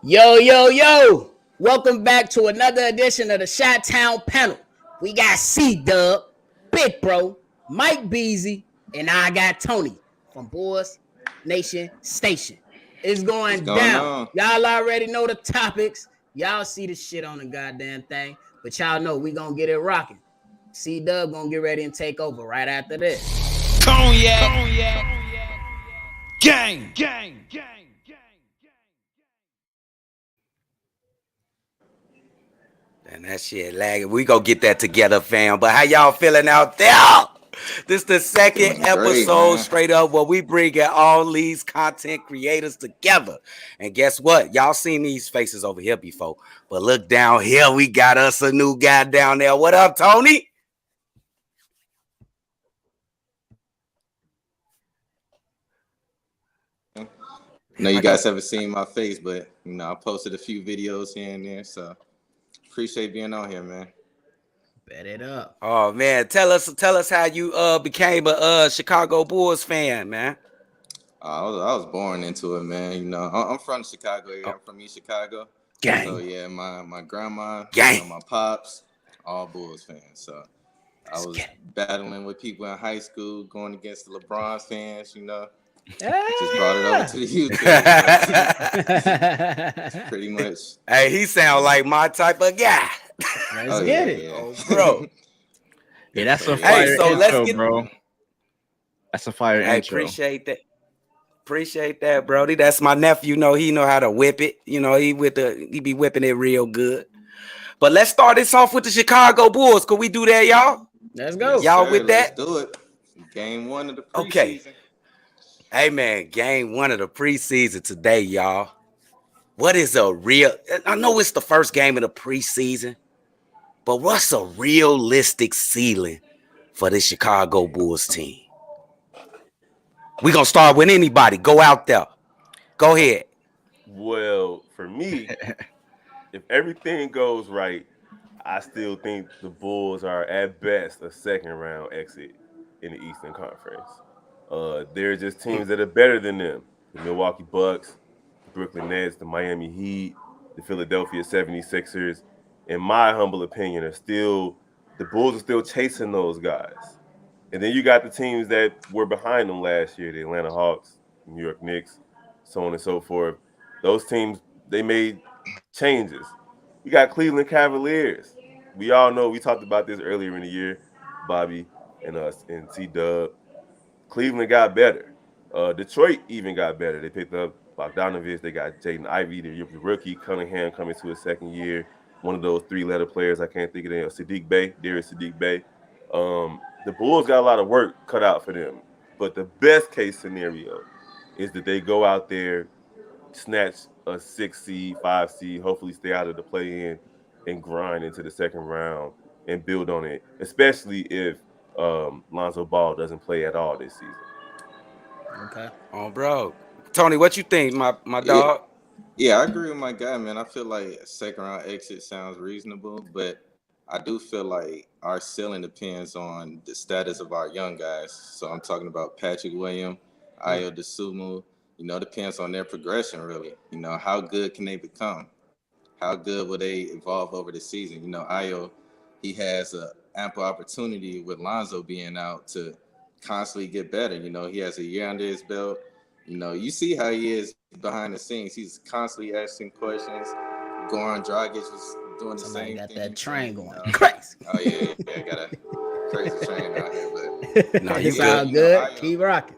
Yo, yo, yo. Welcome back to another edition of the Chi-Town panel. We got C-Dub, Big Bro, Mike Beasy, and I got Tony from Boys Nation Station. It's What's going going down. on? Y'all already know the topics. Y'all see the shit on the goddamn thing. But y'all know we gonna get it rocking. C-Dub gonna get ready and take over right after this. Cognac. Gang. And that shit lagging. We gonna get that together, fam. But how y'all feeling out there? This the second Feeling great, episode man. straight up where we bring all these content creators together. And guess what? Y'all seen these faces over here before. But look down here, we got us a new guy down there. What up, Tony? I know you guys haven't seen my face, but I posted a few videos here and there, so appreciate being on here, man. Bet it up. Oh man, tell us how you became a Chicago Bulls fan, man. I was born into it, man. I'm from the Chicago area. I'm from East Chicago. Gang. So yeah, my grandma, Gang. my pops, all Bulls fans. So I was battling with people in high school, going against the Lebron fans. Just brought it over to the YouTube. Pretty much. Hey, he sound like my type of guy. Let's get it. Oh, bro. Yeah, that's a fire Hey, so intro, let's get, bro. That's a fire I intro. appreciate that, Brody. That's my nephew. He know how to whip it. He be whipping it real good. But let's start this off with the Chicago Bulls. Could we do that, y'all? Let's go. Y'all with that? Let's do it. Game 1 of the preseason. Okay. Hey man, game 1 of the preseason today, y'all. What is a real? I know it's the first game of the preseason, but what's a realistic ceiling for the Chicago Bulls team? We're going to start with anybody. Go out there. Go ahead. Well, for me, if everything goes right, I still think the Bulls are at best a second round exit in the Eastern Conference. They're just teams that are better than them. The Milwaukee Bucks, the Brooklyn Nets, the Miami Heat, the Philadelphia 76ers, in my humble opinion, the Bulls are still chasing those guys. And then you got the teams that were behind them last year, the Atlanta Hawks, New York Knicks, so on and so forth. Those teams, they made changes. You got Cleveland Cavaliers. We all know, we talked about this earlier in the year, Bobby and us and T-Dub. Cleveland got better. Detroit even got better. They picked up Bogdanovich. They got Jaden Ivey, the rookie. Cunningham coming to his second year. One of those three-letter players, I can't think of them. Darius Sadiq Bey. The Bulls got a lot of work cut out for them. But the best case scenario is that they go out there, snatch a 6 seed, 5 seed, hopefully stay out of the play-in and grind into the second round and build on it, especially if Lonzo Ball doesn't play at all this season. Okay. Oh, bro. Tony, what you think, my dog? Yeah, I agree with my guy, man. I feel like a second round exit sounds reasonable, but I do feel like our ceiling depends on the status of our young guys. So I'm talking about Patrick Williams, Ayo Dosunmu. Depends on their progression, really. How good can they become? How good will they evolve over the season? Ayo, he has an ample opportunity with Lonzo being out to constantly get better. He has a year under his belt. You see how he is behind the scenes. He's constantly asking questions. Goran Dragic was doing the same got thing. that train going crazy. Oh, yeah, got a crazy train out here. But No, you It's all good. Keep rocking.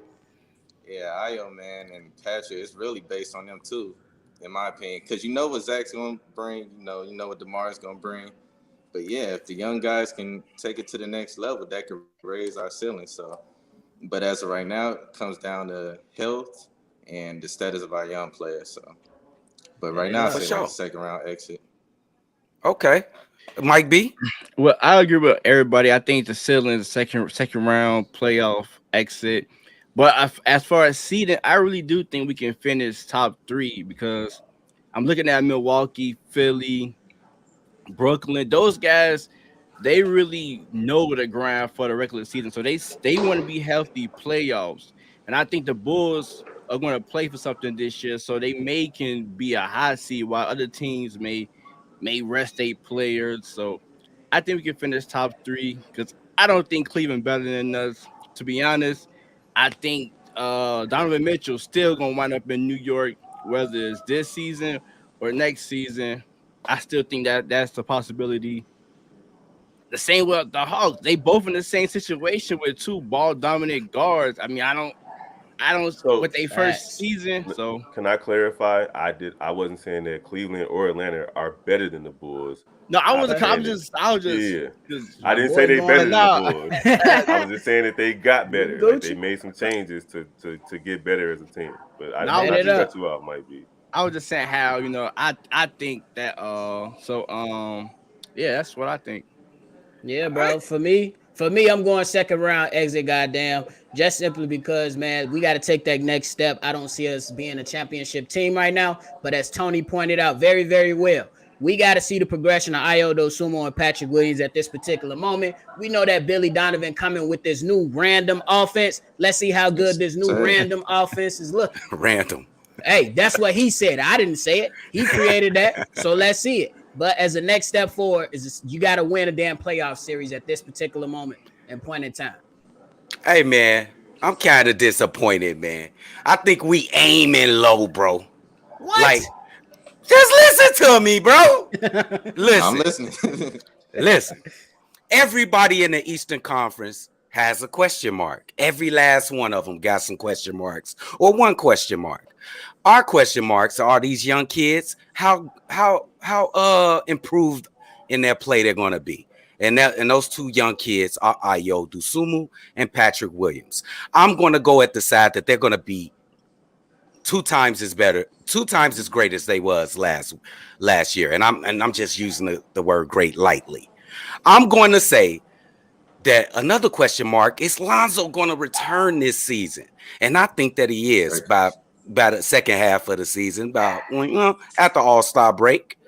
Yeah, Ayo, man, and Patrick, it's really based on them, too, in my opinion. Because what Zach's going to bring. You know what DeMar's going to bring. But, yeah, if the young guys can take it to the next level, that could raise our ceiling. So, but as of right now, it comes down to health and the status of our young players. So, but right now, I say second round exit. Okay. Mike B? Well, I agree with everybody. I think the ceiling is second round playoff exit. But as far as seeding, I really do think we can finish top 3 because I'm looking at Milwaukee, Philly, Brooklyn. Those guys, they really know the grind for the regular season. So they want to be healthy playoffs. And I think the Bulls, are going to play for something this year, so they can be a high seed while other teams may rest their players. So I think we can finish top three because I don't think Cleveland better than us. To be honest, I think Donovan Mitchell still gonna wind up in New York, whether it's this season or next season. I still think that's a possibility. The same with the Hawks. They both in the same situation with two ball dominant guards. I mean, I don't So with their first Facts. season. So can I clarify? I wasn't saying that Cleveland or Atlanta are better than the Bulls. no, I I'm was saying that I was just yeah. I my didn't say boy they better going than the out. Bulls. I was just saying that they got better. Like they Gucci. made some changes to get better as a team. But I, Now Bet not it to cut up. you off, might be. I was just saying how I think that yeah, that's what I think. Yeah, All right. bro. For me, I'm going second round exit. Goddamn, just simply because, man, we got to take that next step. I don't see us being a championship team right now, but as Tony pointed out very, very well, we got to see the progression of Io Dosumo and Patrick Williams at this particular moment. We know that Billy Donovan coming with this new random offense. Let's see how good Yes, this new sir. random offense is looking. Random. Hey, that's what he said. I didn't say it. He created that. So let's see it. But as a next step forward, you got to win a damn playoff series at this particular moment and point in time. Hey man, I'm kind of disappointed, man. I think we aiming low, bro. Like, What? just listen to me, bro. I'm Listen, listening. listen. Everybody in the Eastern Conference has a question mark. Every last one of them got some question marks or one question mark. Our question marks are these young kids. How improved in their play they're going to be. And those two young kids are Ayo Dosunmu and Patrick Williams. I'm going to go at the side that they're going to be 2 times as better, 2 times as great as they was last year. And I'm just using the word great lightly. I'm going to say that another question mark is Lonzo going to return this season, and I think that he is by the second half of the season, after All-Star break.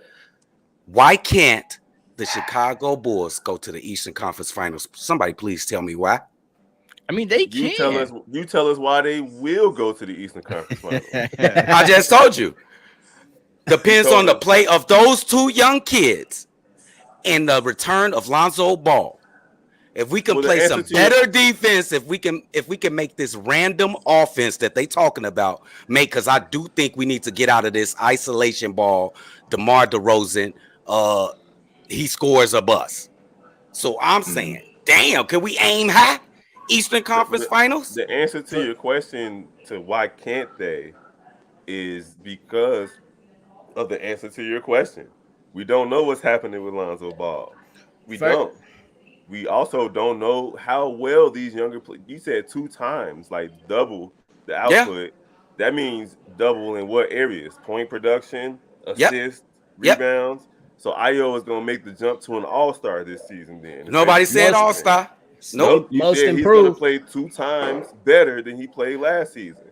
Why can't the Chicago Bulls go to the Eastern Conference Finals? Somebody please tell me why. I mean, they You tell us. can. You tell us why they will go to the Eastern Conference Finals. I just told you. Depends on the play of those two young kids and the return of Lonzo Ball. If we can Well, the play answer some to your- better defense, if we can make this random offense that they talking about because I do think we need to get out of this isolation ball. DeMar DeRozan, he scores a bust. So I'm saying, damn, can we aim high? Eastern Conference Finals? The answer to your question to why can't they is because of the answer to your question. We don't know what's happening with Lonzo Ball. We don't. We also don't know how well these younger players. You said 2 times, like double the output. That means double in what areas? Point production, assists, rebounds. So Io is going to make the jump to an all-star this season then. Nobody said all-star. Nope. You Most said improved. he's going to play 2 times better than he played last season.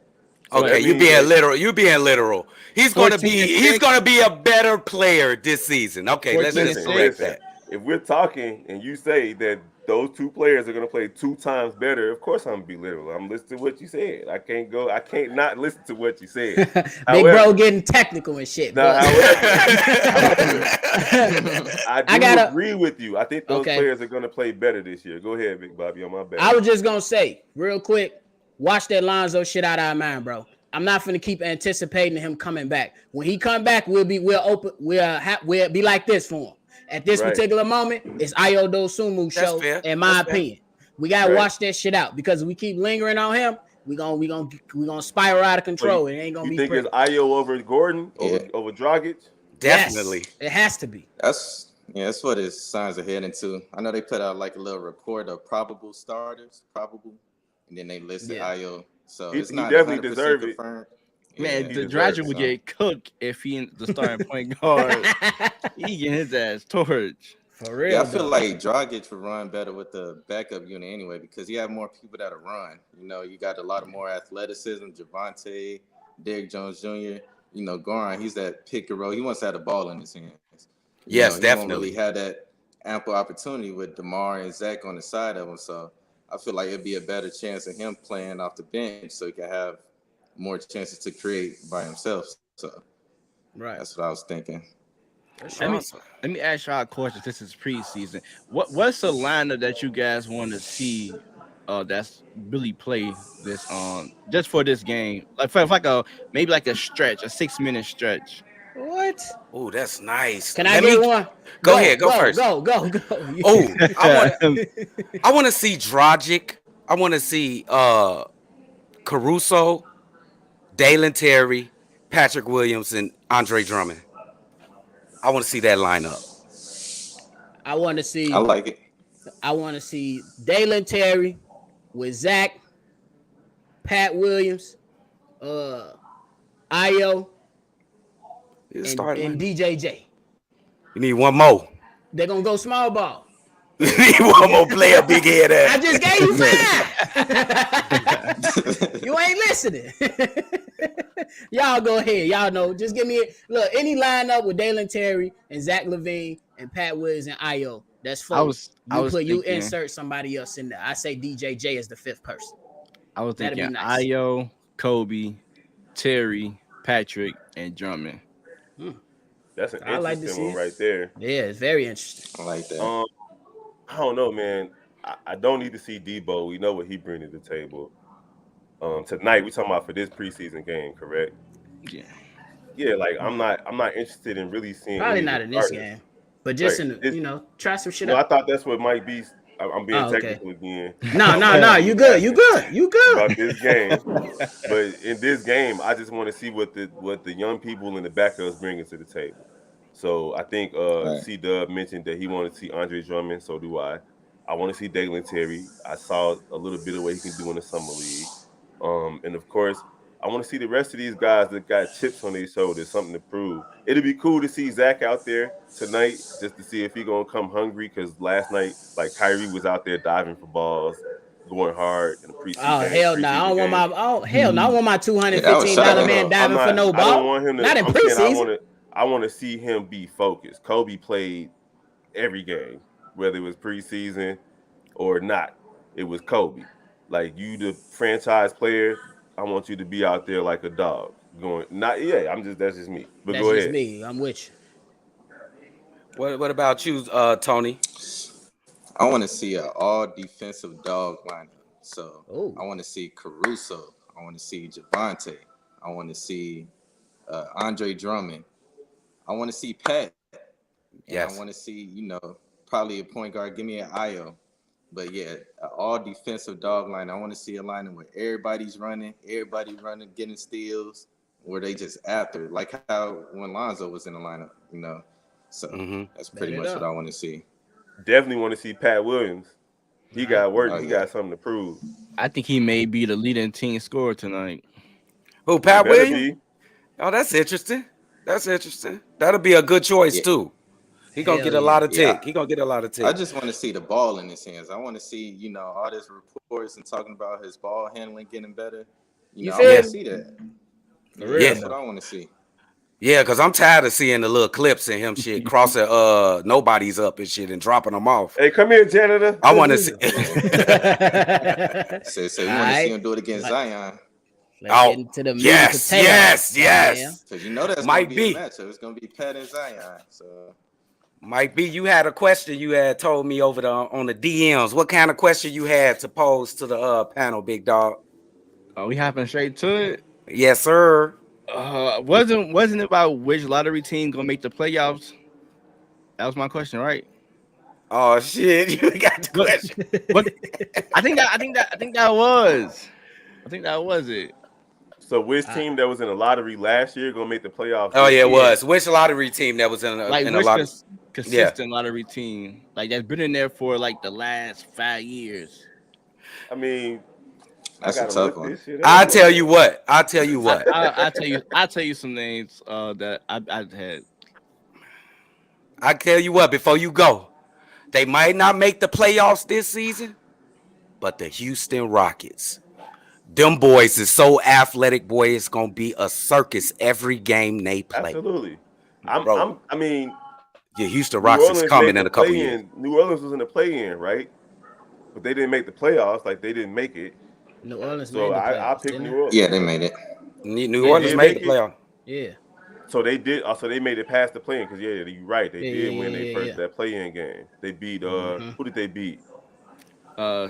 So Okay, you being literal. You being literal. He's going to be a better player this season. Okay, let's just correct that. If we're talking and you say that those 2 players are going to play 2 times better, of course I'm going to be literal. I'm listening to what you said. I can't not listen to what you said. Big bro getting technical and shit. However, I agree with you. I think those players are going to play better this year. Go ahead, Big Bobby, on my back. I was just going to say, real quick, watch that Lonzo shit out of our mind, bro. I'm not finna keep anticipating him coming back. When he come back, we'll be like this for him. At this particular moment, it's Io Dosunmu show, in my opinion. We gotta watch that shit out because if we keep lingering on him, we gonna spiral out of control. So it ain't gonna be. You think it's Io over Gordon over Dragic? Definitely, yes, it has to be. That's what his signs are heading to. I know they put out like a little report of probable starters, and then they listed Io. So he it's not definitely deserved it. Confirmed. Man, the Dragic would get cooked if he the starting point guard. He get his ass torched. For real. Yeah, I feel like Dragic would run better with the backup unit anyway because you have more people that'll run. You know, you got a lot of more athleticism. Javante, Derrick Jones Jr. You know, Goran, he's that pick and roll. He wants to have the ball in his hands. Yes, he definitely. won't really have that ample opportunity with DeMar and Zach on the side of him. So I feel like it'd be a better chance of him playing off the bench so he can have more chances to create by himself. So Right. that's what I was thinking. Let me ask y'all a question. This is preseason. What's the lineup that you guys want to see? That's really play this just for this game, like for like a maybe like a stretch, a 6-minute stretch. What? Oh, that's nice. Can I get one? Go ahead. Go first. Go. Oh, I want to see Dragic. I want to see Caruso, Dalen Terry, Patrick Williams, and Andre Drummond. I want to see that lineup. I want to see. I like it. I want to see Dalen Terry with Zach, Pat Williams, Io, and DJJ. You need one more. They're gonna go small ball. You need one more player, big head ass. I just gave you 5. You ain't listening. Y'all go ahead. Y'all know. Just give me any lineup with Dalen Terry and Zach LaVine and Pat Williams and Io. That's 4. You insert somebody else in there. I say DJJ is the 5th person. I was thinking nice. Io, Kobe, Terry, Patrick, and Drummond. That's an interesting one right there. Yeah, it's very interesting. I like that. I don't know, man. I don't need to see Debo. We know what he brings to the table. Tonight we talking about for this preseason game, correct? Yeah. Yeah, like I'm not interested in really seeing. Probably not in this game, but just in the, try some shit out. out. I thought that's what might be. I'm being technical again. No, you good. You good. About this game, but in this game, I just want to see what the young people in the backups bringing to the table. So I think C-Dub mentioned that he wanted to see Andre Drummond. So do I. I want to see Dalen Terry. I saw a little bit of what he can do in the summer league. And of course, I want to see the rest of these guys that got chips on their shoulders, something to prove. It'd be cool to see Zach out there tonight just to see if he gonna come hungry. Because last night, like Kyrie was out there diving for balls, going hard in the preseason. Oh hell no! I don't want I want my $215 man diving for no ball. I don't want him to. Not in preseason. I want to see him be focused. Kobe played every game, whether it was preseason or not. It was Kobe. Like, you, the franchise player, I want you to be out there like a dog. That's just me. But go ahead. That's just me. I'm with you. What about you, Tony? I want to see an all defensive dog lineup. So I want to see Caruso. I want to see Javante. I want to see Andre Drummond. I want to see Pat. Yes. I want to see, probably a point guard. Give me an Io. But yeah, all defensive dog line. I want to see a line where everybody running, getting steals, where they just after, like how when Lonzo was in the lineup, So that's pretty much what I want to see. Definitely want to see Pat Williams. He got work. He got something to prove. I think he may be the leading team scorer tonight. Who, Pat Williams? Oh, that's interesting. That'll be a good choice too. He gonna get a lot of tick. He gonna get a lot of tick. I just want to see the ball in his hands. I want to see, all this reports and talking about his ball handling getting better. I want to see that. That's what I want to see. Yeah, because I'm tired of seeing the little clips and him shit crossing nobodies up and shit and dropping them off. Hey, come here, janitor. I want to see. So you want to see him do it against Zion? Let's get into the yes. Because that's might gonna be a matchup. It's gonna be Pat and Zion. So might be. You had a question you had told me over on the DMs. What kind of question you had to pose to the panel, big dog? Are we hopping straight to it? Yes, sir. Wasn't it about which lottery team gonna make the playoffs? That was my question, right? Oh shit, you got the question. But I think that was it. So which team that was in the lottery last year gonna make the playoffs? Oh yeah, it was. Which lottery team that was in a lottery? Consistent lottery team, like that's been in there for like the last 5 years. I mean, that's a tough one. I'll tell you what. I'll tell you some names that I've had. I tell you what. Before you go, they might not make the playoffs this season, but the Houston Rockets. Them boys is so athletic, boy. It's gonna be a circus every game they play. Absolutely. The Houston Rockets is coming in a couple years. New Orleans was in the play-in, right? But they didn't make the playoffs. Like, they didn't make it. New Orleans. So I picked New Orleans. Yeah, they made it. New Yeah, Orleans did made the make it? playoff. Yeah. So they did. Also, they made it past the play-in because you're right. They Yeah, did yeah, win yeah, their yeah, first yeah. that play-in game. They beat Mhm. who did they beat?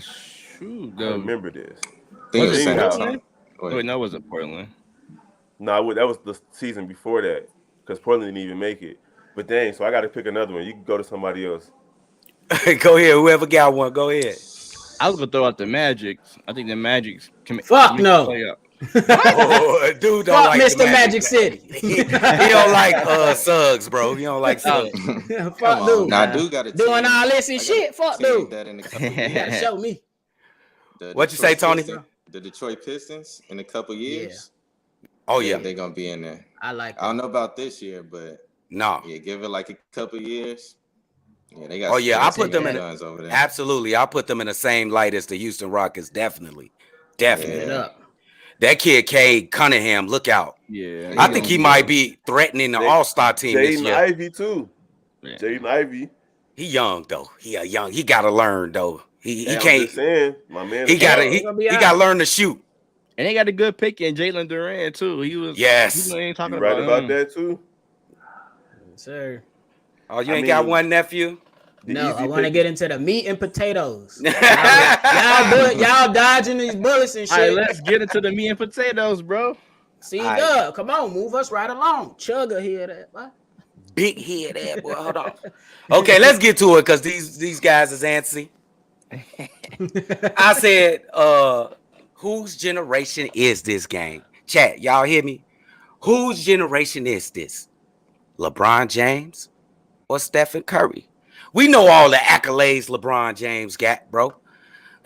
Shoot, I remember this. I think it was was it San Anyhow, Antonio. Portland? Oh, Wait, wait, no, it wasn't Portland. no, that was the season before that because Portland didn't even make it. But dang, so I got to pick another one. You can go to somebody else. Go ahead, whoever got one, go ahead. I was gonna throw out the Magics. I think the Magics can Fuck make the no. playoff. Oh, dude don't Fuck like the Mr. Magic City. he don't like Suggs, bro. He don't like Oh, Suggs. come Fuck on. dude. Now I do got a Doing team. all this and I got shit. a Fuck team dude. that in a couple You gotta years. show me. The What you say, Detroit Tony? Pistons, the Detroit Pistons in a couple years. Oh yeah. They're gonna be in there. I like I don't that. know about this year, but No. yeah, give it like a couple years. Yeah, they got. Oh yeah, they I got put some them young in guns over there. absolutely. I put them in the same light as the Houston Rockets. Definitely. Give Yeah. it up. That kid Cade Cunningham, look out. yeah. I He think gonna he be might a- be threatening the Jay- All-Star team this Jaden year. Ivey too. Yeah. Jaden Ivey. He young though. He gotta learn though. He Hey, I'm can't. just saying, my man. He is gotta hard. he, Gonna be he all gotta right. learn to shoot. And they got a good pick in Jalen Durant too. He was Yes. People ain't talking You right about him. that too. Sir. Oh, you I ain't got mean, one nephew? The No, easy I want to pick get is- into the meat and potatoes. Y'all dodging these bullets and All right, shit. let's get into the meat and potatoes, bro. See, All right. Doug, come on, move us right along. Chugga here, that what? Big head ass boy. Hold on. Okay, let's get to it because these guys is antsy. I said, whose generation is this game? Chat, y'all hear me? Whose generation is this? LeBron James or Stephen Curry? We know all the accolades LeBron James got, bro.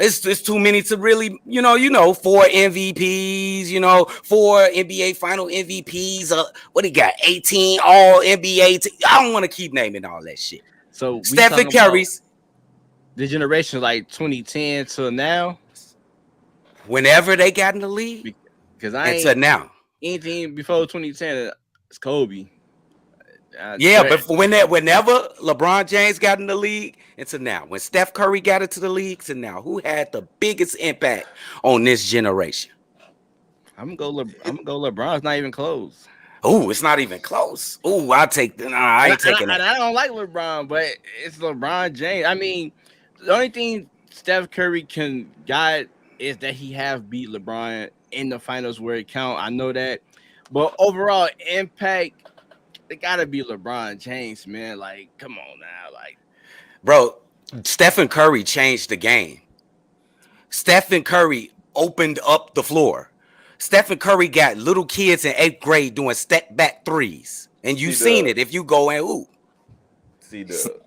It's too many to really, 4 MVPs, 4 NBA final MVPs. What he got? 18 all NBA. I don't want to keep naming all that shit. So we Stephen talking about Curry's, the generation like 2010 to now, whenever they got in the league, because I until ain't now. anything before 2010. It's Kobe. Yeah, but whenever LeBron James got in the league until now, when Steph Curry got into the league to now, who had the biggest impact on this generation? I'm gonna go LeBron. It's not even close. Oh, it's not even close. Oh, I ain't taking And it. I don't like LeBron, but it's LeBron James. I mean, the only thing Steph Curry can guide is that he have beat LeBron in the finals where it count. I know that, but overall impact, it gotta be LeBron James, man. Like, come on now, like, Bro, Stephen Curry changed the game. Stephen Curry opened up the floor. Stephen Curry got little kids in 8th grade doing step back threes. And you seen it if you go and ooh. See the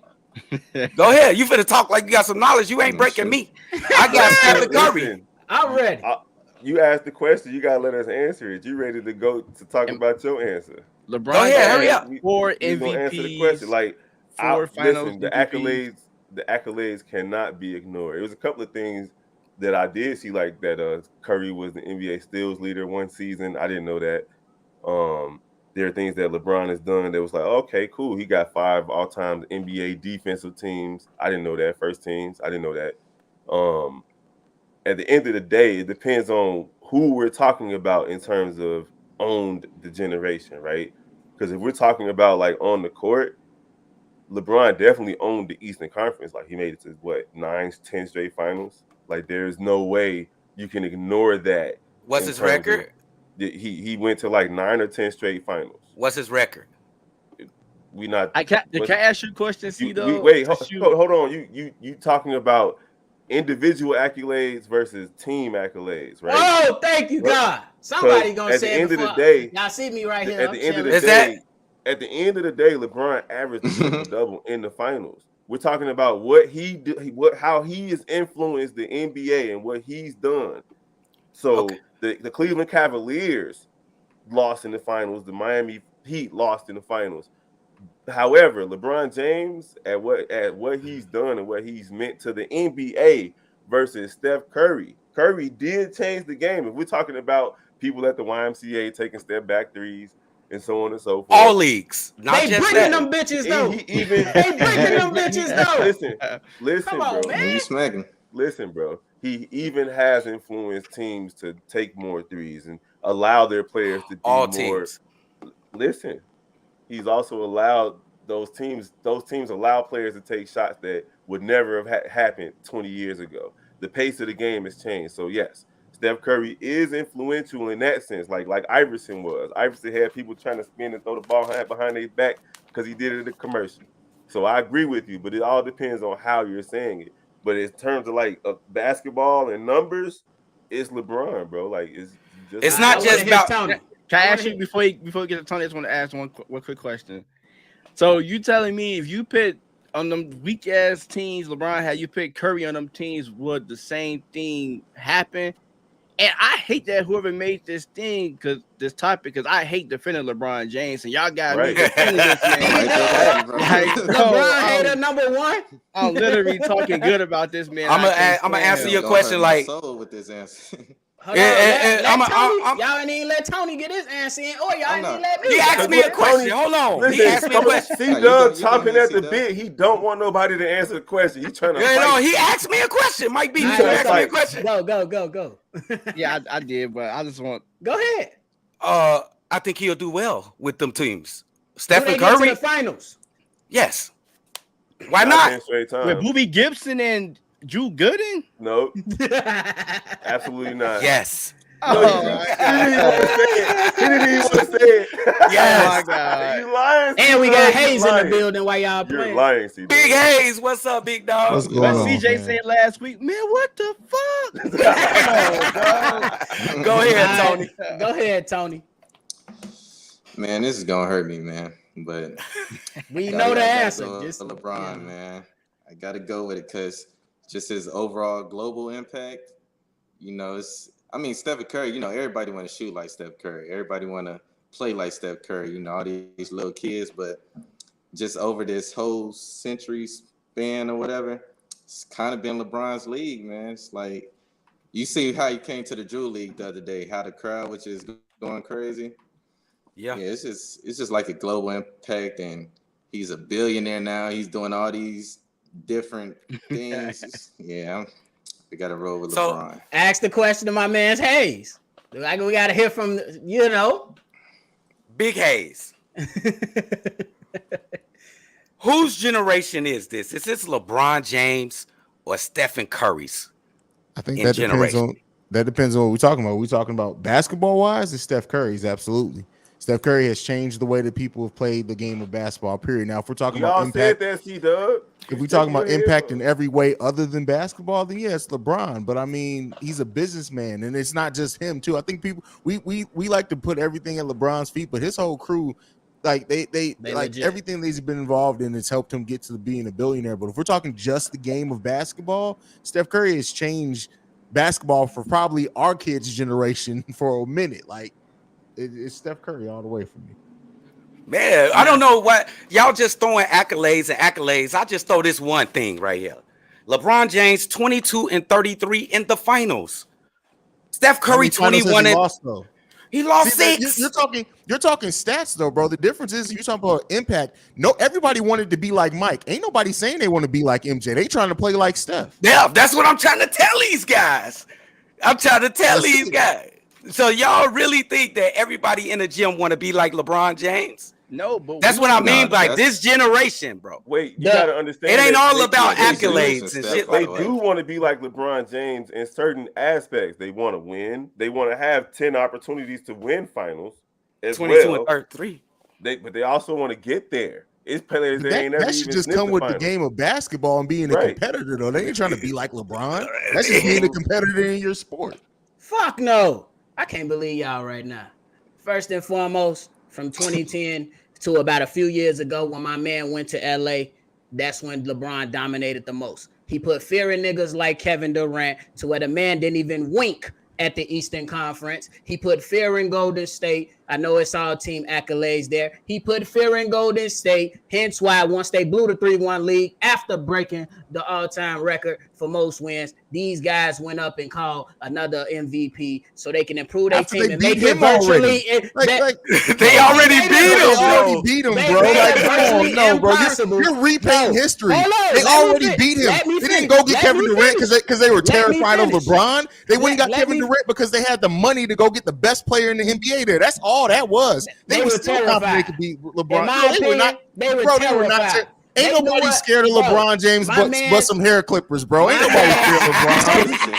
Go ahead. You finna talk like you got some knowledge. You ain't breaking me. I got Stephen Curry. Listen, I'm ready. you asked the question, you gotta let us answer it. You ready to go to talk about your answer? LeBron. Go ahead, hurry got up. 4 We gonna answer the MVPs. question. Like, 4 finals listen, the MVPs. accolades cannot be ignored. It was a couple of things that I did see, like that Curry was the NBA steals leader one season. I didn't know that. There are things that LeBron has done that was like, okay, cool. He got 5 all-time NBA defensive teams. I didn't know that. First teams. I didn't know that. At the end of the day, it depends on who we're talking about in terms of owned the generation, right? Because if we're talking about like on the court, LeBron definitely owned the Eastern Conference. Like he made it to 9, 10 straight finals. Like there's no way you can ignore that. What's his record? He went to like 9 or 10 straight finals. What's his record? Can I ask you a question, though? Wait, hold on. You talking about individual accolades versus team accolades, right? Oh, thank you, God. Somebody gonna at say the end it of the before- day, y'all see me right here. At I'm the end of chilling. the day, at the end of the day, LeBron averaged a triple double in the finals. We're talking about what he did, how he has influenced the NBA and what he's done. So the Cleveland Cavaliers lost in the finals. The Miami Heat lost in the finals. However, LeBron James at what he's done and what he's meant to the NBA versus Steph Curry. Curry did change the game. If we're talking about people at the YMCA taking step back threes and so on and so forth. All leagues. Not They just bringing that. them bitches though. He even They bringing them bitches though. Listen, Come on, bro. man. You smacking. Listen, bro. He even has influenced teams to take more threes. And allow their players to be All more. teams. Listen, he's also allowed those teams allow players to take shots that would never have happened 20 years ago. The pace of the game has changed. So yes, Steph Curry is influential in that sense, like Iverson was. Iverson had people trying to spin and throw the ball behind their back because he did it in the commercial. So I agree with you, but it all depends on how you're saying it. But in terms of like basketball and numbers, it's LeBron, bro. Like it's not just about Tony. Can I ask you before you get to Tony? I just want to ask one quick question. So you telling me if you put on them weak ass teams LeBron had, you pick Curry on them teams, would the same thing happen? And I hate that whoever made this topic, because I hate defending LeBron James, and y'all got me defending this man. LeBron hater number one. I'm literally talking good about this man. I'm gonna answer your question like with this answer. Hold on, y'all ain't even let Tony get his answer in, or y'all ain't even let me. He asked me a question. Hold on. Listen, He asked me a question. C-Dub chomping at the bit. He don't want nobody to answer the question. He trying to fight. No, he asked me a question. Mike B, you asked me a question. Go. Yeah, I did, but I just want. Go ahead. I think he'll do well with them teams. Steph and Get Curry. to the finals. Yes. Why not? With Boobie Gibson and Drew Gooden? No. Absolutely not. Yes. No, he didn't even want to say it. Yes. Oh my God. You lying. And we got Hayes in the building while y'all playing. You're lying, C-Dub. Big Hayes, what's up, big dog? What's going But on, CJ man? said last week, man, what the fuck? Go ahead, Tony. Go ahead, Tony. Man, this is gonna hurt me, man. But We know the answer. Just LeBron, man. I gotta go with it because just his overall global impact. Steph Curry. Everybody want to shoot like Steph Curry. Everybody want to play like Steph Curry. All these little kids, but just over this whole century span or whatever, it's kind of been LeBron's league, man. It's like you see how he came to the Drew League the other day, how the crowd was just going crazy. Yeah, it's just like a global impact, and he's a billionaire now. He's doing all these different things. We got to roll with LeBron. Ask the question to my man's Hayes. Like we got to hear from Big Hayes. Whose generation is this? Is this LeBron James or Stephen Curry's? I think that depends on what we're talking about. We're talking about basketball wise. It's Steph Curry's, absolutely. Steph Curry has changed the way that people have played the game of basketball, period. Now, if we're talking about impact, said that, C-Dub. If we're talking about impact in every way other than basketball, then yeah, it's LeBron. But I mean, he's a businessman, and it's not just him too. I think people we like to put everything at LeBron's feet, but his whole crew, like they like legit. Everything that he's been involved in has helped him get to being a billionaire. But if we're talking just the game of basketball, Steph Curry has changed basketball for probably our kids' generation for a minute. Like it's Steph Curry all the way for me. Man, I don't know what y'all just throwing accolades and accolades. I just throw this one thing right here. LeBron James 22 and 33 in the finals. Steph Curry 21 and lost though. He lost 6. You're talking stats though, bro. The difference is you're talking about impact. No, everybody wanted to be like Mike. Ain't nobody saying they want to be like MJ. They trying to play like Steph. Yeah, that's what I'm trying to tell these guys. So y'all really think that everybody in the gym want to be like LeBron James? No, but that's what I mean by this generation, bro. Wait, you gotta understand. It ain't all about accolades and shit. They do want to be like LeBron James in certain aspects. They want to win. They want to have 10 opportunities to win finals as 22 and 33. But they also want to get there. It's players that ain't never that should just come with the game of basketball and being a competitor, though. They ain't trying to be like LeBron. That's just being a competitor in your sport. Fuck no. I can't believe y'all right now. First and foremost, from 2010 to about a few years ago when my man went to LA, that's when LeBron dominated the most. He put fear in niggas like Kevin Durant to where the man didn't even wink at the Eastern Conference. He put fear in Golden State I know it's all team accolades there. He put fear in Golden State, hence why once they blew the 3-1 lead after breaking the all-time record for most wins, these guys went up and called another MVP so they can improve their After team they and beat make it him already. virtually. They already They beat made it, him, They already bro. beat him, They bro. made Like, it come on, virtually no, bro. impossible. You're repainting No. history. Hold on, They let me already fin- beat him. let me They finish. didn't go get Let Kevin me Durant finish. because they were Let me terrified of finish. LeBron. They went and got Let Kevin me- Durant because they had the money to go get the best player in the NBA there. That's all that was. They They were were still confident they terrified. could beat In LeBron. my No, they were opinion, not. they were Bro, they were not. terrified. Ain't They knew nobody what- scared of bro, LeBron James my but man- some hair clippers, bro. Ain't my nobody man- scared of LeBron. My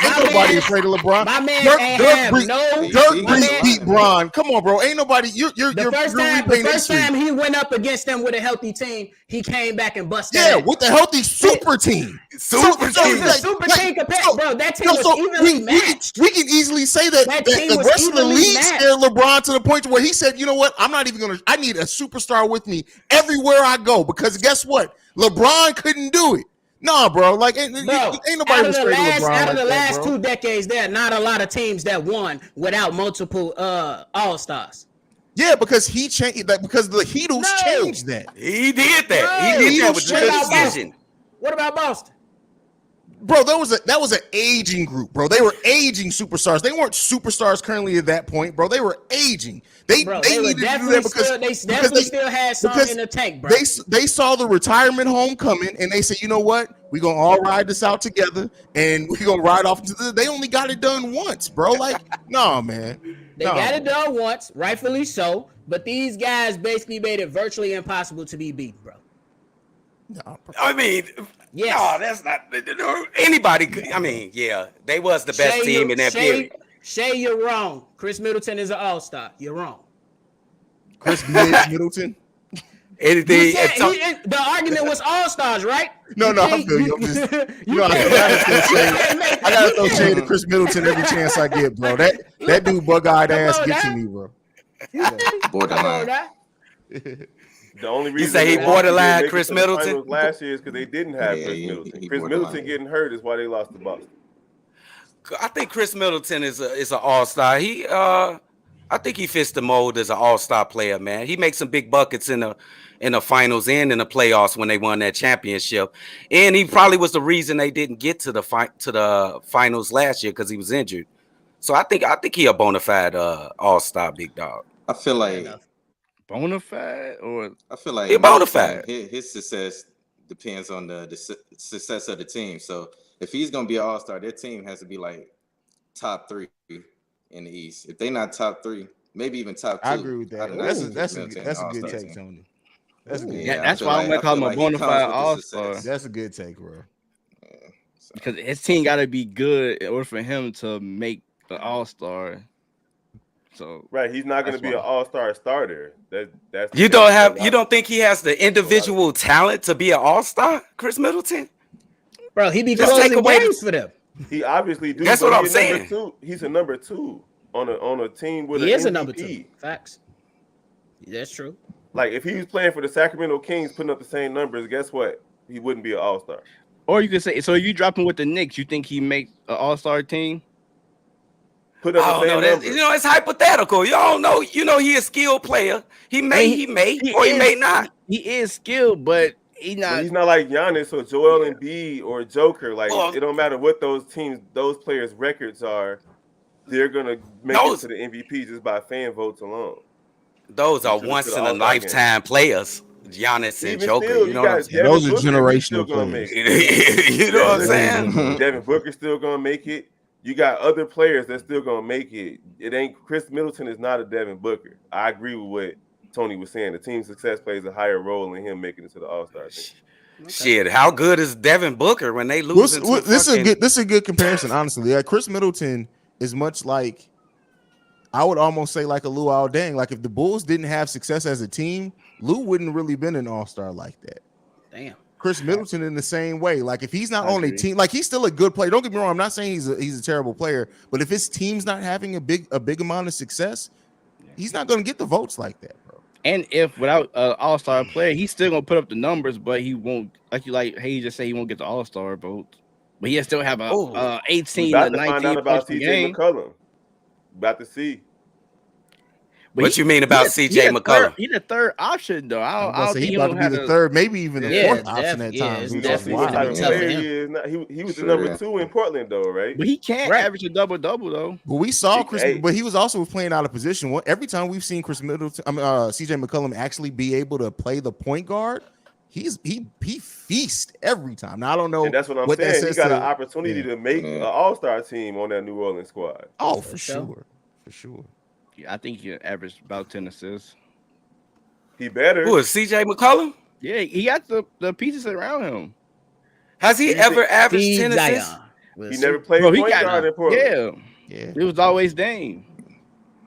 Ain't nobody man- afraid of LeBron. My man Dirk ain't have beat no. Dirk my man- beat Bron. Come on, bro. Ain't nobody. You're The first repainting history. time he went up against them with a healthy team, he came back and busted. Yeah, with the healthy super team. Super So team. it was a super team compared, bro. That team was evenly matched. We can easily say that That the team was rest of the evenly league matched. scared LeBron to the point where he said, "You know what? I'm not even gonna. I need a superstar with me everywhere I go because guess what? LeBron couldn't do it. Nah, bro. Like ain't nobody out was of the afraid last, of LeBron out of like the that, last bro. 2 decades, there are not a lot of teams that won without multiple All Stars. Yeah, because he changed that because the Heatles No. changed that. He did that. No. He did that with the What good about decision. What about Boston? Bro, that was an aging group, bro. They were aging superstars. They weren't superstars currently at that point, bro. They were aging. They Bro, needed to do that because they definitely still had some because in the tank, bro. they saw the retirement home coming and they said, you know what? We're gonna all ride this out together and we're gonna ride off into they only got it done once, bro. Like, no, man. They got it done once, rightfully so, but these guys basically made it virtually impossible to be beat, bro. No, I mean, Yes. no, that's not anybody. I mean, yeah, they was the best team in that period. Shay, you're wrong. Chris Middleton is an all-star. You're wrong. Chris Middleton. Anything. The argument was all-stars, right? No, I feel you. I'm just, I gotta throw shade to Chris Middleton every chance I get, bro. That dude bug-eyed ass gets to me, bro. Borderline. The only reason say he they borderline didn't make it Chris to the Middleton? finals last year is because they didn't have Yeah, Chris he Middleton. Chris borderline. Middleton getting hurt is why they lost to Boston. I think Chris Middleton is an all-star. I think he fits the mold as an all-star player, man. He makes some big buckets in the finals and in the playoffs when they won that championship. And he probably was the reason they didn't get to the finals last year because he was injured. So I think he a bona fide all-star big dog. I feel like Bona fide or He bona fide. his success depends on the success of the team. So if he's gonna be an all-star, their team has to be like top 3 in the East. If they're not top 3, maybe even top 2. I agree with that. That's a good take, Tony. That's a good. Yeah, that's why I'm gonna call him a bona fide all-star. That's a good take, bro. Because his team got to be good in order for him to make the all-star. So Right, he's not going to be an all-star starter. That's You don't think he has the individual talent to be an all-star, Chris Middleton? Bro, he be Just take closing away games for them. He obviously do. That's but what I'm he's saying. He's a number 2 on a team with He an is a MVP. number 2. Facts. That's true. Like if he was playing for the Sacramento Kings, putting up the same numbers, guess what? He wouldn't be an all-star. or you could say, so you dropping with the Knicks, you think he make an all-star team? Put up the same numbers. It's hypothetical. You don't know. You know he a skilled player. He may, or he may not. He is skilled, but he's But not. he's not like Giannis or Joel Embiid or Joker. Like Well, it don't matter what those players' records are, they're gonna make it to the MVP just by fan votes alone. Those are To the once in a All-Star lifetime players. Giannis and Even Joker. still, You know what I'm got saying? Devin Those are Booker, generational he's still gonna players. make it. You know what I'm saying? Devin Booker's still gonna make it. You got other players that's still gonna make it. It ain't Chris Middleton is not a Devin Booker. I agree with what Tony was saying. The team's success plays a higher role in him making it to the All-Star team. Shit, how good is Devin Booker when they lose? This is a good comparison, honestly. Yeah, Chris Middleton is much like, I would almost say like a Luol Deng. Like if the Bulls didn't have success as a team, Lou wouldn't really been an all-star like that. Damn. Chris Middleton in the same way. Like if he's not on a team, like he's still a good player. Don't get me wrong. I'm not saying he's a terrible player, but if his team's not having a big amount of success, he's not going to get the votes like that, bro. And if without an all-star player, he's still gonna put up the numbers, but he won't. He just say he won't get the all-star vote, but he still have a 18 About to to find 19 out about points per CJ game. McCollum. About to see. What you mean about CJ McCollum? He's the third option though. I don't think he's he about don't to be have the third, maybe even the Yeah, fourth option at times, it's which You gonna is see what type definitely of wild. tough for player him. he is. Now, he was the Sure, number yeah. 2 in Portland though, right? But he can't Right. average a double though. But we saw Hey. but he was also playing out of position. Every time we've seen Chris Middleton, CJ McCollum actually be able to play the point guard, he feasts every time. Now I don't know And that's what I'm that saying. He says got to- an opportunity yeah. to make an all-star team on that New Orleans squad. Oh, For for sure. sure. Yeah, I think he averaged about 10 assists. He better. Who is CJ McCollum? Yeah, he got the pieces around him. Has he You ever think- averaged Steve 10 assists? Zion. We'll He see. never played Bro, he point got guard in Portland. yeah. Yeah. It was always Dame.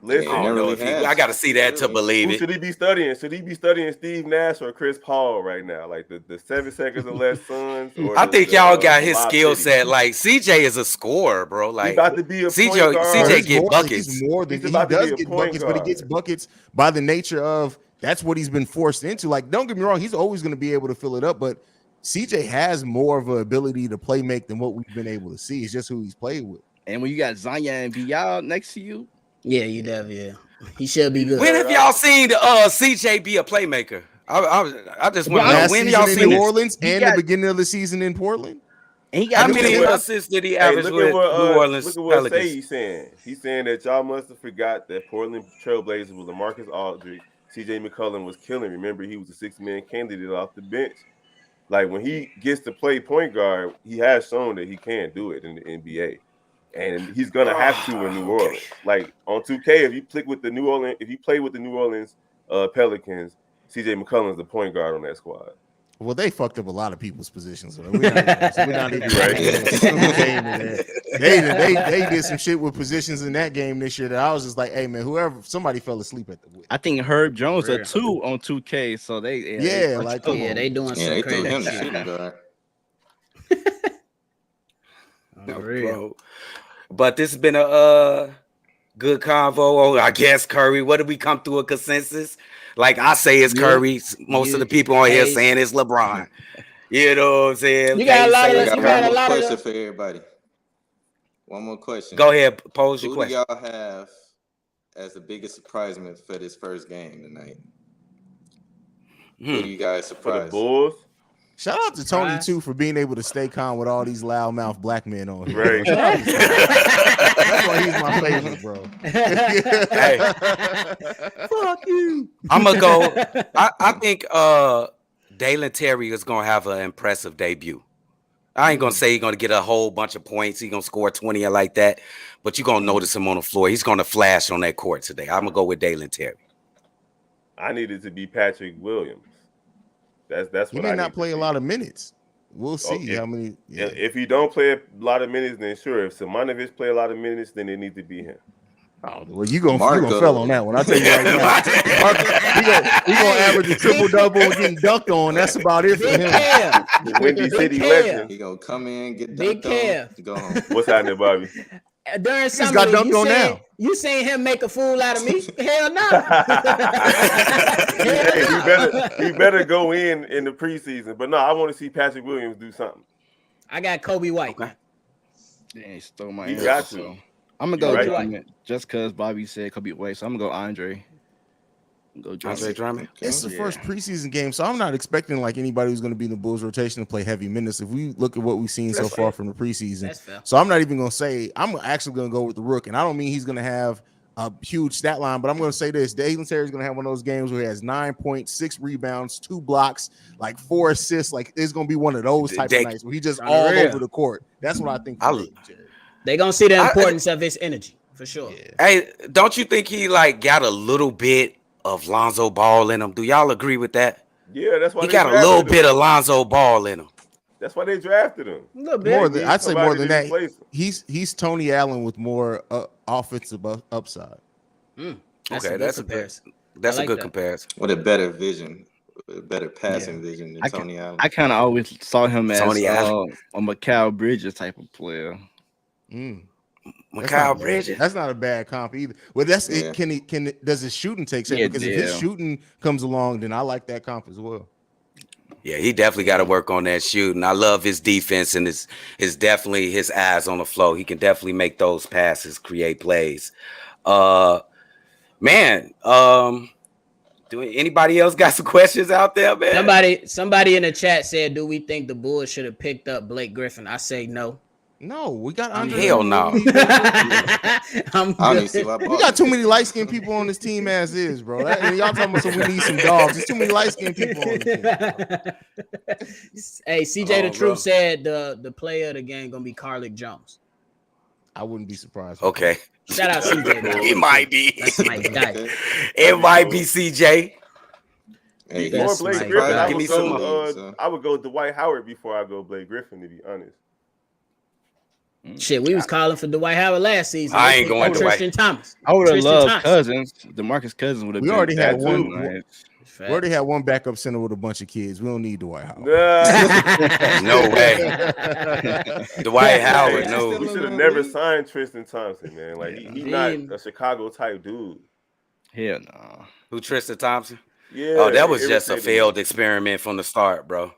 Listen, I don't know if he. I got to see that to believe who it. should he be studying? Should he be studying Steve Nash or Chris Paul right now? Like the 7 seconds or less Suns? Or I the- think the, y'all got his Lob skill City? set. Like CJ is a scorer, bro. He Like about to be a CJ point guard. CJ He's get more- buckets. He's more than He's he about to does be a get point buckets, but he gets guard. buckets by the nature of that's what he's been forced into. Like, don't get me wrong, he's always going to be able to fill it up, but CJ has more of an ability to play make than what we've been able to see. It's just who he's played with. And when you got Zion and Vial next to you, Yeah, you definitely. Yeah. He should be good. When have y'all seen CJ be a playmaker? I just want to know Last when season y'all in seen New this? Orleans He and got- the beginning of the season in Portland. and he How got many what- assists did he Hey, average look with at what, New Orleans look at what Pelicans? he's saying. He's saying that y'all must have forgot that Portland Trailblazers with LaMarcus Aldridge, CJ McCollum was killing. Remember, he was a 6-man candidate off the bench. Like when he gets to play point guard, he has shown that he can do it in the NBA. And he's gonna have to in New Orleans. Like on 2K, if you play with the New Orleans Pelicans, CJ McCollum's the point guard on that squad. Well, they fucked up a lot of people's positions. So we're not even Right. They did some shit with positions in that game this year that I was just like, hey man, somebody fell asleep at the wheel. I think Herb Jones For a real. 2 on 2K, so they like, Oh, come yeah, on. they doing Yeah, some they threw crazy him the shit. shooting guard. For real. Bro. But this has been a good convo. Oh, I guess Curry. What did we come to a consensus? Like I say, it's Yeah. Curry. Most of the people on here Hey. saying it's LeBron. You know what I'm saying? You got a lot I of- got you got one a more lot of question the- for everybody. One more question. Go ahead, pose your Who do question. y'all have as the biggest surprisement for this first game tonight? Who do you guys For the surprise? Bulls, Shout out to Tony Surprise. too for being able to stay calm with all these loudmouth black men on here. Right. That's why he's my favorite, bro. Hey. Fuck you. I'm gonna go. I think Dalen Terry is gonna have an impressive debut. I ain't gonna say he's gonna get a whole bunch of points. He's gonna score 20 or like that, but you're gonna notice him on the floor. He's gonna flash on that court today. I'm gonna go with Dalen Terry. I needed to be Patrick Williams. That's He what may I not need play to a see. lot of minutes. We'll see Okay. how many. Yeah. If he don't play a lot of minutes, then sure. If Simonovic play a lot of minutes, then it needs to be him. Oh, well, you gonna Marco. fell on that one. I tell you right now. Marco, he gonna average a triple double and getting dunked on. That's about it for Big him. Cam. The Windy Big City Cam. legend. He gonna come in, get Big dunked on, go home. What's happening, Bobby? During got summer league, dunked on now. you seen him make a fool out of me? Hell no. Hey, he better go in the preseason. But no, I want to see Patrick Williams do something. I got Kobe White. Okay. Dang, he stole my He answer, got to. so I'm gonna go Right. Drummond just because Bobby said Kobe White, so I'm gonna go Andre. Go Drummond. Andre Drummond. It's the Yeah. first preseason game, so I'm not expecting like anybody who's going to be in the Bulls rotation to play heavy minutes. If we look at what we've seen so That's far fair. from the preseason, That's fair. so I'm not even going to say. I'm actually going to go with the Rook, and I don't mean he's going to have a huge stat line, but I'm going to say this: Dalen Terry is going to have one of those games where he has 9 points, 6 rebounds, 2 blocks, like 4 assists. Like it's going to be one of those type of nights where he just On the all real. over the court. That's what I think. I- for Dalen Terry. They gonna see the importance of his energy for sure. Yeah. Hey, don't you think he like got a little bit of Lonzo Ball in him? Do y'all agree with that? Yeah, that's why He they got a drafted little him. bit of Lonzo Ball in him. That's why they drafted him. A little bit. More than I'd say more Somebody than to that. replace him. He's Tony Allen with more offensive upside. That's Okay, a good that's a good- comparison. That's I like a good that. comparison. With a better vision, a better passing vision than I Tony Allen. I kind of always saw him as Tony Allen. a Mikal Bridges type of player. Mm. That's Mikal not bad. Bridges. That's not a bad comp either. Well, that's Yeah. it. Does his shooting take shape? Yeah, Because if his yeah. shooting comes along, then I like that comp as well. Yeah, he definitely got to work on that shooting. I love his defense and his definitely his eyes on the flow. He can definitely make those passes, create plays. Man, do anybody else got some questions out there, man? Somebody in the chat said, "Do we think the Bulls should have picked up Blake Griffin?" I say no. No, we got I'm Andre. Hell good. no. We need I'm I don't even see good. why we Boston got too picked many him light up. skinned people on this team as is, bro. And y'all talking about we need some dogs. There's too many light skinned people on the team. Hey, CJ the Oh, Truth bro. said the player of the game gonna be Carlick Jones. I wouldn't be surprised. Okay. Shout out CJ. by the It way, might too. be. That's my guy. Okay. It be might cool. be CJ. Hey, Before That's Blake my Griffin, guy. I Give would me some go. I would go Dwight Howard before I go Blake Griffin. To be honest. Shit, we was calling for Dwight Howard last season. I They ain't picked going up Dwight. Tristan Thomas. I would have Tristan loved Thompson. Cousins. DeMarcus Cousins would have We been. already had That one. too. Nice. We already had one backup center with a bunch of kids. We don't need Dwight Howard. No way. Dwight Howard, Hey, no. we should have never signed Tristan Thompson, man. Like he not a Chicago type dude. Hell no. Who, Tristan Thompson? Yeah. Oh, that was just a irritated failed experiment from the start, bro.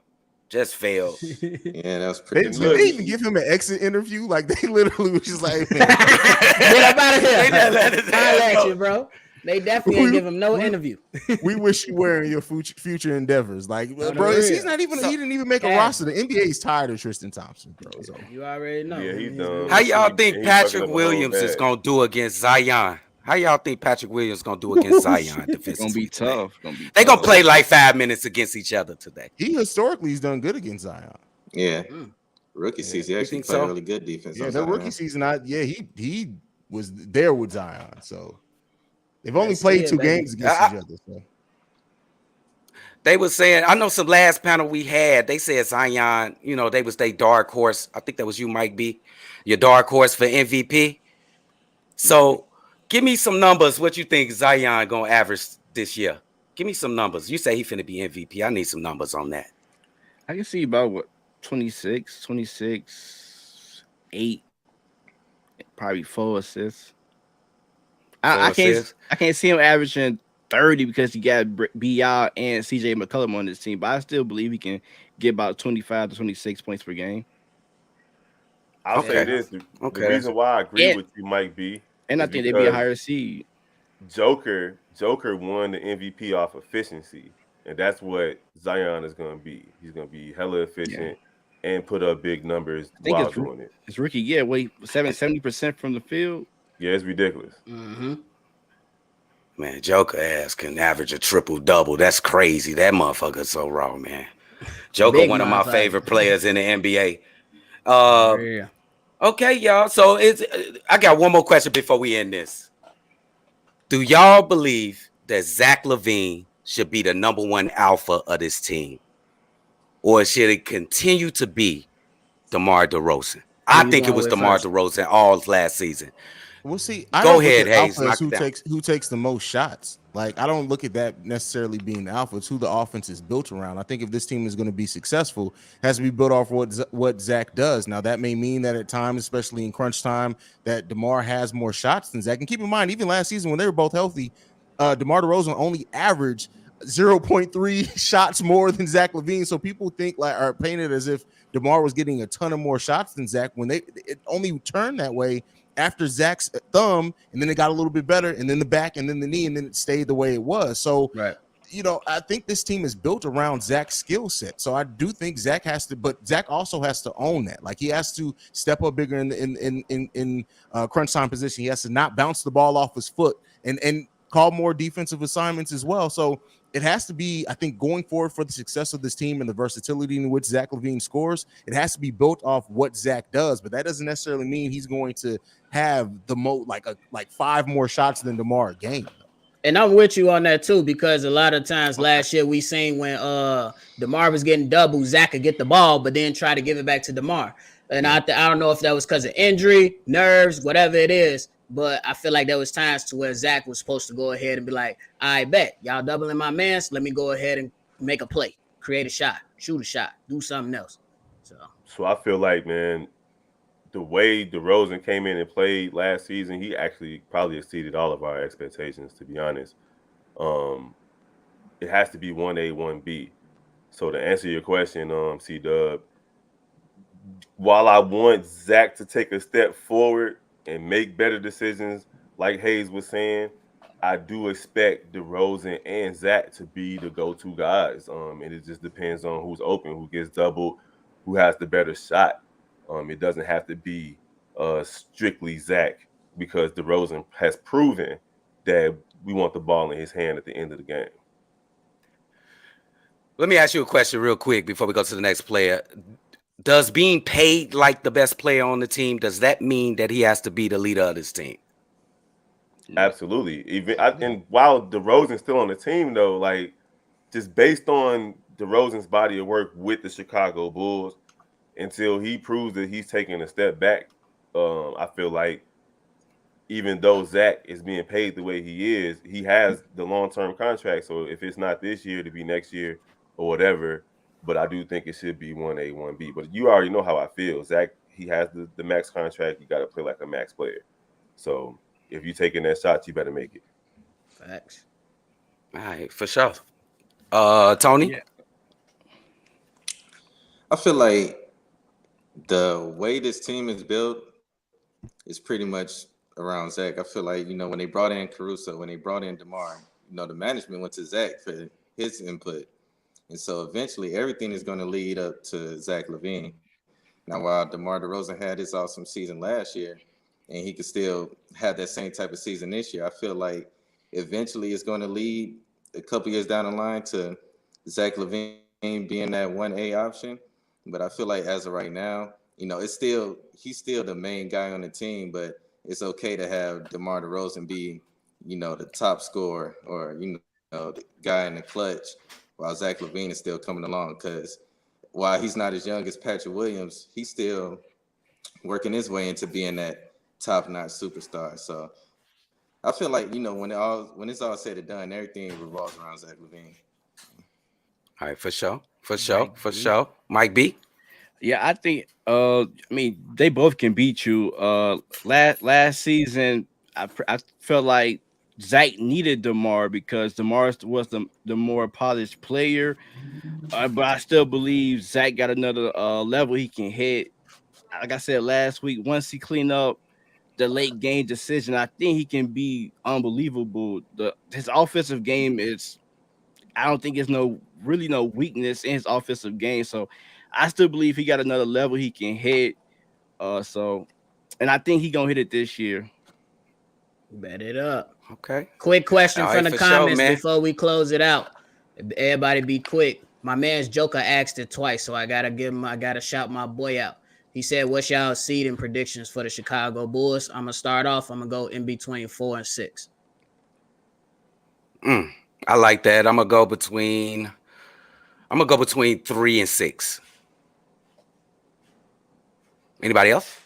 Just failed. Yeah, that was They, pretty. did they even give him an exit interview? Like they literally was just like, man, Get up out of They here. just let his ass Holla at go. you, bro. They definitely ain't give him no interview. we wish you were in your future endeavors. Like, No, bro, no, he's real. not even. He didn't even make a Yeah. roster. The NBA is tired of Tristan Thompson, bro. So. You already know. Yeah, he's done. How y'all He think fucking Patrick up the Williams whole is bag. gonna do against Zion? How y'all think Patrick Williams is gonna do against Zion It's defensively? gonna be today? tough. They gonna play like 5 minutes against each other today. He historically he's done good against Zion. Yeah. Rookie season, he actually think played so? really good defense. Yeah, on their Zion. rookie season, he was there with Zion. So they've only Let's played see it, 2 baby. games against each other. So. They was saying, I know some last panel we had, they said Zion, they was their dark horse. I think that was you, Mike B. Your dark horse for MVP. So give me some numbers. What you think Zion gonna average this year? Give me some numbers. You say he finna be MVP. I need some numbers on that. I can see about what 26, 8, probably 4 assists. I can't see him averaging 30 because he got BR and CJ McCollum on his team, but I still believe he can get about 25 to 26 points per game. I'll say this. The reason why I agree with you might be, and I think they'd be a higher seed. Joker won the MVP off efficiency, and that's what Zion is going to be. He's going to be hella efficient and put up big numbers while doing it. It's rookie, 70% from the field. Yeah, it's ridiculous. Mm-hmm. Man, Joker ass can average a triple-double. That's crazy. That motherfucker's so raw, man. Joker, Big one of my motherfucker. favorite players in the NBA. Yeah. Okay, y'all. So I got one more question before we end this. Do y'all believe that Zach LaVine should be the number 1 alpha of this team? Or should it continue to be DeMar DeRozan? I think it was DeMar DeRozan all last season. We'll see. I Go don't ahead, look at Hayes. alpha as who takes the most shots. Like, I don't look at that necessarily being the alpha. It's who the offense is built around. I think if this team is going to be successful, it has to be built off what Zach does. Now, that may mean that at times, especially in crunch time, that DeMar has more shots than Zach. And keep in mind, even last season when they were both healthy, DeMar DeRozan only averaged 0.3 shots more than Zach LaVine. So people think are painted as if DeMar was getting a ton of more shots than Zach when it only turned that way after Zach's thumb, and then it got a little bit better, and then the back, and then the knee, and then it stayed the way it was. So, I think this team is built around Zach's skill set. So I do think Zach has to, but Zach also has to own that. Like, he has to step up bigger in crunch time position. He has to not bounce the ball off his foot and call more defensive assignments as well. So it has to be, I think, going forward for the success of this team and the versatility in which Zach LaVine scores, it has to be built off what Zach does. But that doesn't necessarily mean he's going to have the most, like 5 more shots than DeMar a game. And I'm with you on that too, because a lot of times last year we seen when DeMar was getting double, Zach could get the ball, but then try to give it back to DeMar. And I don't know if that was because of injury, nerves, whatever it is. But I feel like there was times to where Zach was supposed to go ahead and be like, I bet y'all doubling my mans. Let me go ahead and make a play, create a shot, shoot a shot, do something else. So I feel like, man, the way DeRozan came in and played last season, he actually probably exceeded all of our expectations, to be honest. It has to be 1A, 1B. So to answer your question, C-Dub, while I want Zach to take a step forward and make better decisions, like Hayes was saying, I do expect DeRozan and Zach to be the go-to guys. And it just depends on who's open, who gets doubled, who has the better shot. It doesn't have to be strictly Zach, because DeRozan has proven that we want the ball in his hand at the end of the game. Let me ask you a question real quick before we go to the next player. Does being paid like the best player on the team, does that mean that he has to be the leader of this team? Absolutely. And while DeRozan's still on the team, though, like, just based on DeRozan's body of work with the Chicago Bulls, until he proves that he's taking a step back, I feel like even though Zach is being paid the way he is, he has the long-term contract. So if it's not this year, to be next year or whatever. But I do think it should be 1A, 1B. But you already know how I feel. Zach, he has the max contract. You got to play like a max player. So if you're taking that shot, you better make it. Facts. All right, for sure. Tony? Yeah. I feel like the way this team is built is pretty much around Zach. I feel like, when they brought in Caruso, when they brought in DeMar, the management went to Zach for his input. And so eventually everything is going to lead up to Zach LaVine. Now, while DeMar DeRozan had his awesome season last year, and he could still have that same type of season this year, I feel like eventually it's going to lead a couple years down the line to Zach LaVine being that 1A option. But I feel like as of right now, he's still the main guy on the team, but it's okay to have DeMar DeRozan be, the top scorer, or, the guy in the clutch, while Zach LaVine is still coming along. Because while he's not as young as Patrick Williams, he's still working his way into being that top-notch superstar. So I feel like, when it's all said and done, everything revolves around Zach LaVine. All right, for sure. Mike B? Yeah, I think they both can beat you. Last season, I felt like Zach needed DeMar because DeMar was the more polished player. But I still believe Zach got another level he can hit. Like I said last week, once he clean up the late game decision, I think he can be unbelievable. His offensive game is, I don't think there's no weakness in his offensive game. So I still believe he got another level he can hit. And I think he gonna hit it this year. Bet it up. Okay. Quick question All from right, the for sure, comments man. before we close it out. Everybody be quick. My man's Joker asked it twice, so I gotta shout my boy out. He said, "What's y'all seeding predictions for the Chicago Bulls?" I'm gonna start off. I'm gonna go in between 4 and 6. I like that. I'm gonna go between 3 and 6. Anybody else?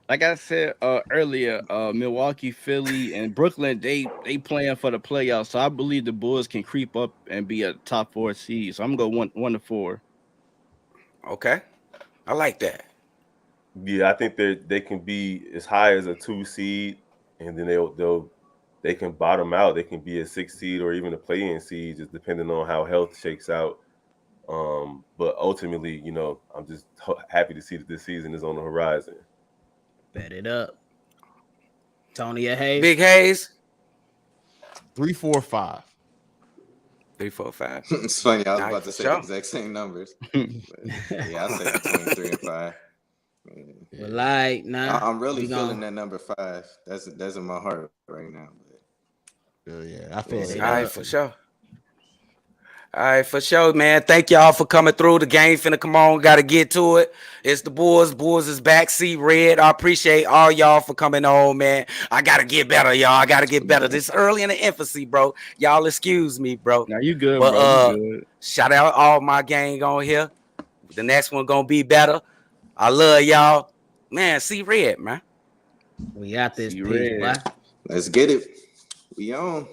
Like I said earlier, Milwaukee, Philly, and Brooklyn, they playing for the playoffs. So I believe the Bulls can creep up and be a top 4 seed. So I'm gonna go 1 to 4. Okay. I like that. Yeah, I think they can be as high as a 2 seed, and then they can bottom out. They can be a 6 seed or even a play-in seed, just depending on how health shakes out. But ultimately, I'm just happy to see that this season is on the horizon. Bet it up. Tony or Hayes? Big Hayes? 3, 4, 5. 3, 4, 5. It's funny. I was All about right, to for say sure. the exact same numbers. But yeah, I say between 3 and 5. Well, like, nah. I'm really we feeling gonna- that number 5. That's in my heart right now. Yeah, I feel Bet it. it All right, up. for sure. All right, for sure, man. Thank y'all for coming through. The game finna come on. Got to get to it. It's the Bulls. Bulls is back. See red. I appreciate all y'all for coming on, man. I got to get better, y'all. I got to get better. This early in the infancy, bro. Y'all excuse me, bro. Now you good, But bro. You good. shout out all my gang on here. The next one gonna be better. I love y'all. Man, see red, man. We got this See piece, red. boy. Let's get it. We on.